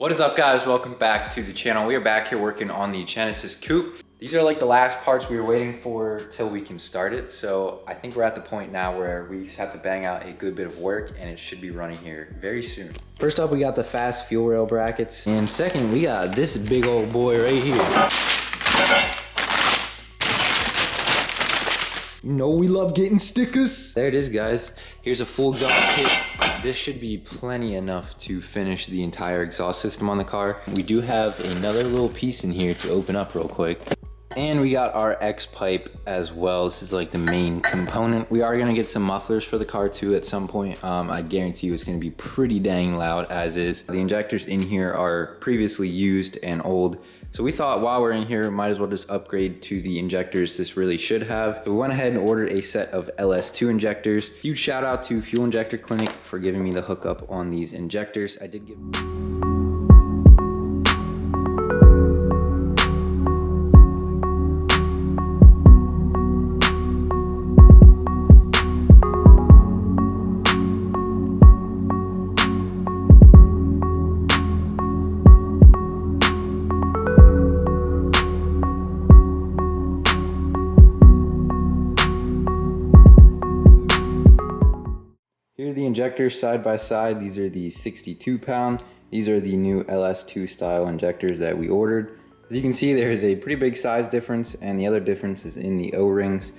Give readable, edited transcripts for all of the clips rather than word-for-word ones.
What is up, guys? Welcome back to the channel. We are back here working on the Genesis Coupe. These are like the last parts we were waiting for till we can start it. So I think we're at the point now where we just have to bang out a good bit of work and it should be running here very soon. First up, we got the fast fuel rail brackets. And second, we got this big old boy right here. You know we love getting stickers. There it is, guys. Here's a full exhaust kit. This should be plenty enough to finish the entire exhaust system on the car. We do have another little piece in here to open up real quick. And we got our X pipe as well. This is like the main component. We are gonna get some mufflers for the car too at some point. I guarantee you it's gonna be pretty dang loud as is. The injectors in here are previously used and old. So we thought while we're in here, might as well just upgrade to the injectors this really should have. So we went ahead and ordered a set of LS2 injectors. Huge shout out to Fuel Injector Clinic for giving me the hookup on these injectors. I did give... Here are the injectors side by side. These are the 62 pound. These are the new LS2 style injectors that we ordered. As you can see, there is a pretty big size difference, and the other difference is in the O-rings.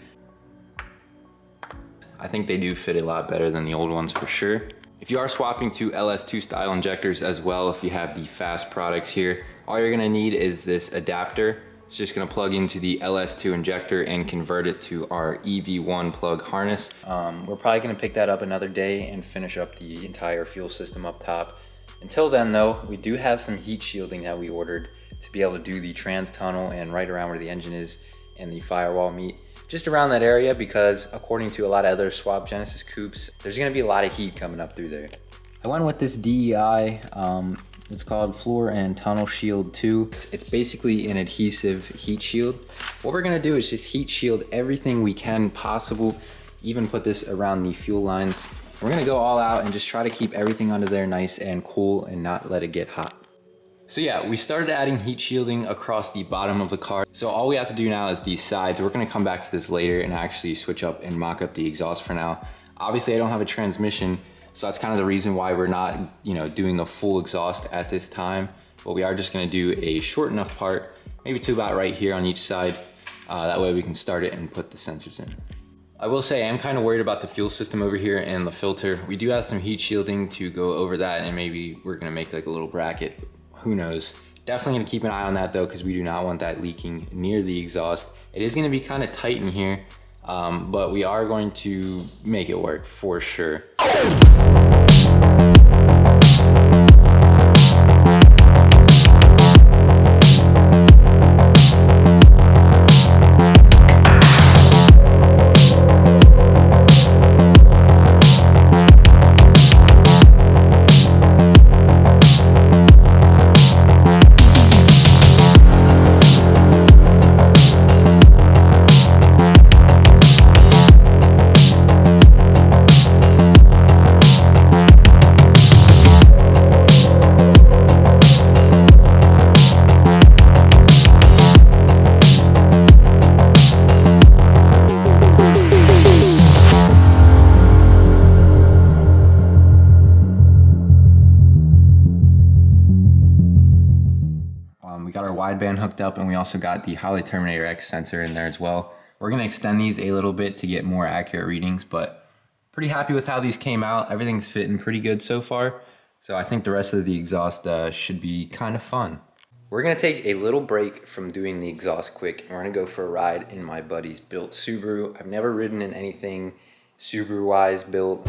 I think they do fit a lot better than the old ones for sure. If you are swapping to LS2 style injectors as well, if you have the fast products here, all you're gonna need is this adapter. It's just gonna plug into the LS2 injector and convert it to our EV1 plug harness. We're probably gonna pick that up another day and finish up the entire fuel system up top. Until then though, we do have some heat shielding that we ordered to be able to do the trans tunnel and right around where the engine is and the firewall meet. Just around that area, because according to a lot of other swap Genesis coupes, there's gonna be a lot of heat coming up through there. I went with this DEI, it's called Floor and Tunnel Shield 2. It's basically an adhesive heat shield. What we're gonna do is just heat shield everything we can possible, even put this around the fuel lines. We're gonna go all out and just try to keep everything under there nice and cool and not let it get hot. So yeah, we started adding heat shielding across the bottom of the car. So all we have to do now is these sides. We're gonna come back to this later and actually switch up and mock up the exhaust for now. Obviously I don't have a transmission, so that's kind of the reason why we're not, doing the full exhaust at this time. But we are just gonna do a short enough part, maybe to about right here on each side. That way we can start it and put the sensors in. I will say I'm kind of worried about the fuel system over here and the filter. We do have some heat shielding to go over that, and maybe we're gonna make like a little bracket. Who knows? Definitely gonna keep an eye on that though, because we do not want that leaking near the exhaust. It is gonna be kind of tight in here, but we are going to make it work for sure. We got our wideband hooked up, and we also got the Holley Terminator X sensor in there as well. We're gonna extend these a little bit to get more accurate readings, but pretty happy with how these came out. Everything's fitting pretty good so far. So I think the rest of the exhaust should be kind of fun. We're gonna take a little break from doing the exhaust quick, and we're gonna go for a ride in my buddy's built Subaru. I've never ridden in anything Subaru-wise built.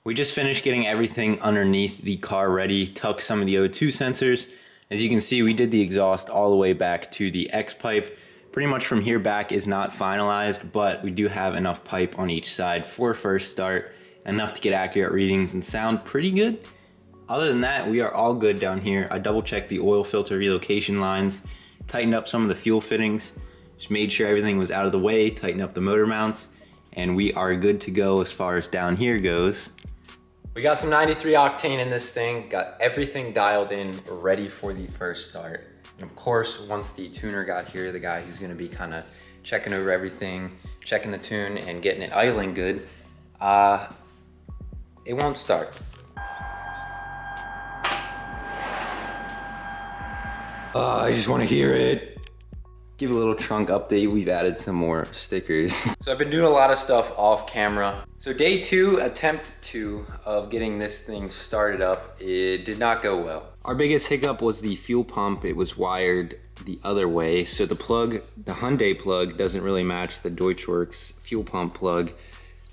We just finished getting everything underneath the car ready, tucked some of the O2 sensors. As you can see, we did the exhaust all the way back to the X pipe. Pretty much from here back is not finalized, but we do have enough pipe on each side for first start, enough to get accurate readings and sound pretty good. Other than that, we are all good down here. I double checked the oil filter relocation lines, tightened up some of the fuel fittings, just made sure everything was out of the way, tightened up the motor mounts, and we are good to go as far as down here goes. We got some 93 octane in this thing, got everything dialed in, ready for the first start. And of course, once the tuner got here, the guy who's gonna be kind of checking over everything, checking the tune and getting it idling good, it won't start. I just want to hear it. Give a little trunk update. We've added some more stickers. So I've been doing a lot of stuff off camera. So day 2, attempt 2 of getting this thing started up, it did not go well. Our biggest hiccup was the fuel pump. It was wired the other way. So the plug, the Hyundai plug, doesn't really match the Deutschwerks fuel pump plug.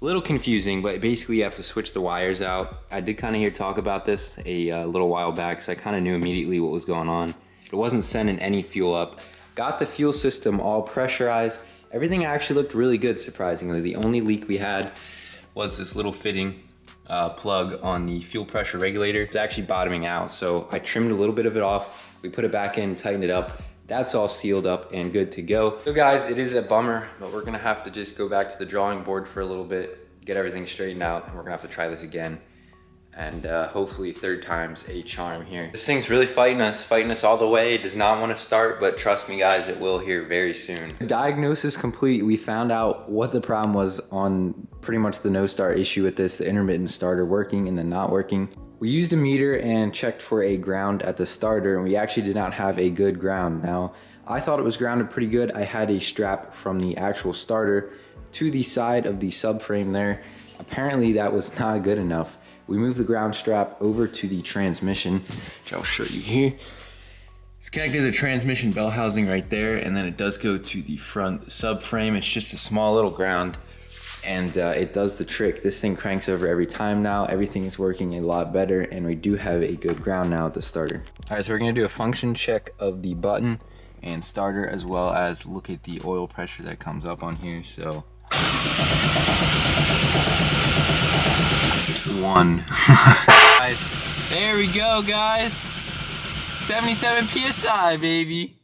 A little confusing, but basically you have to switch the wires out. I did kind of hear talk about this a little while back, so I kind of knew immediately what was going on. It wasn't sending any fuel up. Got the fuel system all pressurized. Everything actually looked really good, surprisingly. The only leak we had was this little fitting plug on the fuel pressure regulator. It's actually bottoming out, so I trimmed a little bit of it off. We put it back in, tightened it up. That's all sealed up and good to go. So guys, it is a bummer, but we're gonna have to just go back to the drawing board for a little bit, get everything straightened out, and we're gonna have to try this again. And hopefully third time's a charm here. This thing's really fighting us all the way. It does not want to start, but trust me guys, it will here very soon. Diagnosis complete. We found out what the problem was on pretty much the no start issue with this, the intermittent starter working and then not working. We used a meter and checked for a ground at the starter, and we actually did not have a good ground. Now, I thought it was grounded pretty good. I had a strap from the actual starter to the side of the subframe there. Apparently that was not good enough. We moved the ground strap over to the transmission, which I'll show you here. It's connected to the transmission bell housing right there, and then it does go to the front subframe. It's just a small little ground, and it does the trick. This thing cranks over every time now. Everything is working a lot better, and we do have a good ground now at the starter. All right, so we're gonna do a function check of the button and starter, as well as look at the oil pressure that comes up on here. So 1. There we go, guys. 77 PSI, baby.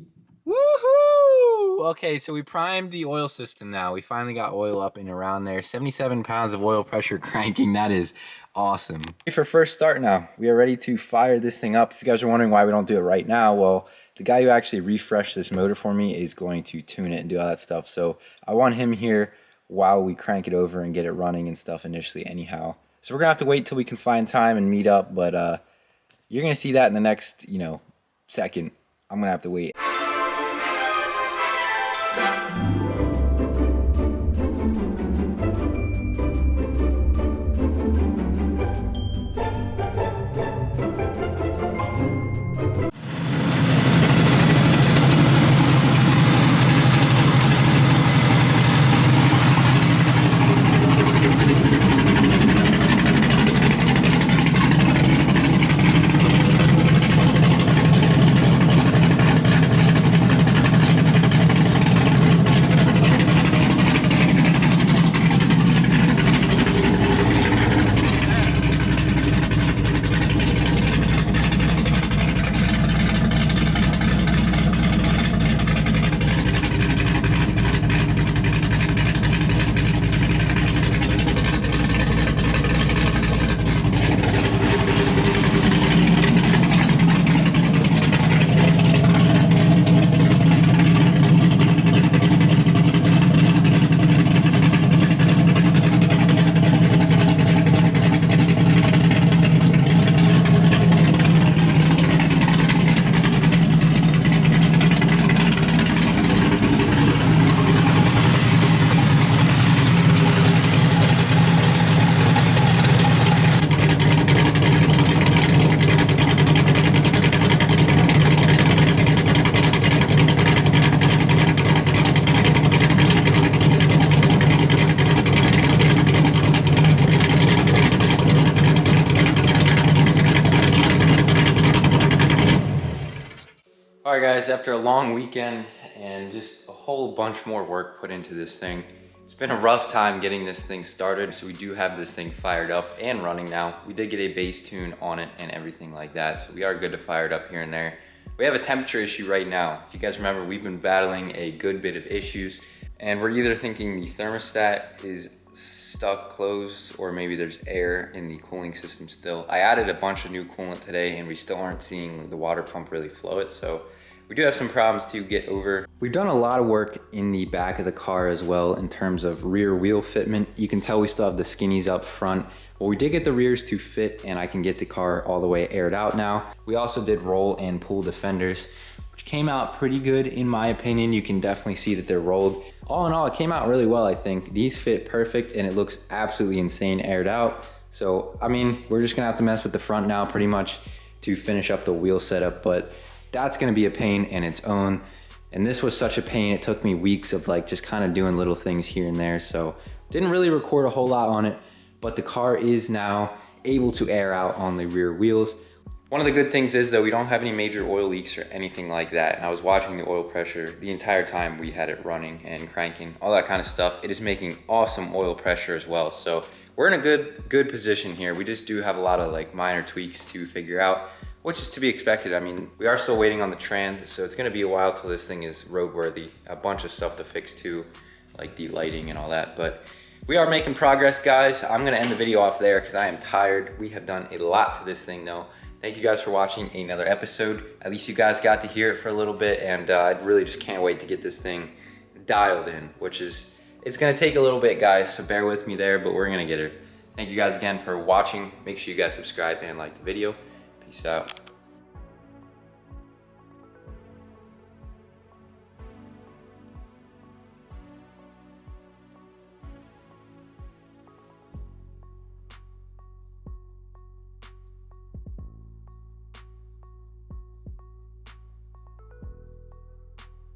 Woohoo! Okay, so we primed the oil system now. We finally got oil up and around there. 77 pounds of oil pressure cranking. That is awesome. For first start now, we are ready to fire this thing up. If you guys are wondering why we don't do it right now, well, the guy who actually refreshed this motor for me is going to tune it and do all that stuff. So I want him here while we crank it over and get it running and stuff initially anyhow. So we're gonna have to wait till we can find time and meet up, but you're gonna see that in the next, second. I'm gonna have to wait. All right guys, after a long weekend and just a whole bunch more work put into this thing, it's been a rough time getting this thing started. So we do have this thing fired up and running now. We did get a bass tune on it and everything like that. So we are good to fire it up here and there. We have a temperature issue right now. If you guys remember, we've been battling a good bit of issues and we're either thinking the thermostat is stuck closed or maybe there's air in the cooling system still. I added a bunch of new coolant today and we still aren't seeing the water pump really flow it. So we do have some problems to get over. We've done a lot of work in the back of the car as well in terms of rear wheel fitment. You can tell we still have the skinnies up front. Well, we did get the rears to fit and I can get the car all the way aired out now. We also did roll and pull the fenders, which came out pretty good in my opinion. You can definitely see that they're rolled. All in all, it came out really well, I think. These fit perfect and it looks absolutely insane aired out. So, I mean, we're just gonna have to mess with the front now pretty much to finish up the wheel setup, but that's gonna be a pain in its own. And this was such a pain, it took me weeks of like just kind of doing little things here and there. So didn't really record a whole lot on it, but the car is now able to air out on the rear wheels. One of the good things is though, we don't have any major oil leaks or anything like that. And I was watching the oil pressure the entire time we had it running and cranking, all that kind of stuff. It is making awesome oil pressure as well. So we're in a good position here. We just do have a lot of like minor tweaks to figure out, which is to be expected. I mean, we are still waiting on the trans, so it's gonna be a while till this thing is roadworthy. A bunch of stuff to fix too, like the lighting and all that. But we are making progress, guys. I'm gonna end the video off there because I am tired. We have done a lot to this thing though. Thank you guys for watching another episode. At least you guys got to hear it for a little bit, and I really just can't wait to get this thing dialed in, which is, it's gonna take a little bit, guys, so bear with me there, but we're gonna get it. Thank you guys again for watching. Make sure you guys subscribe and like the video. Peace out.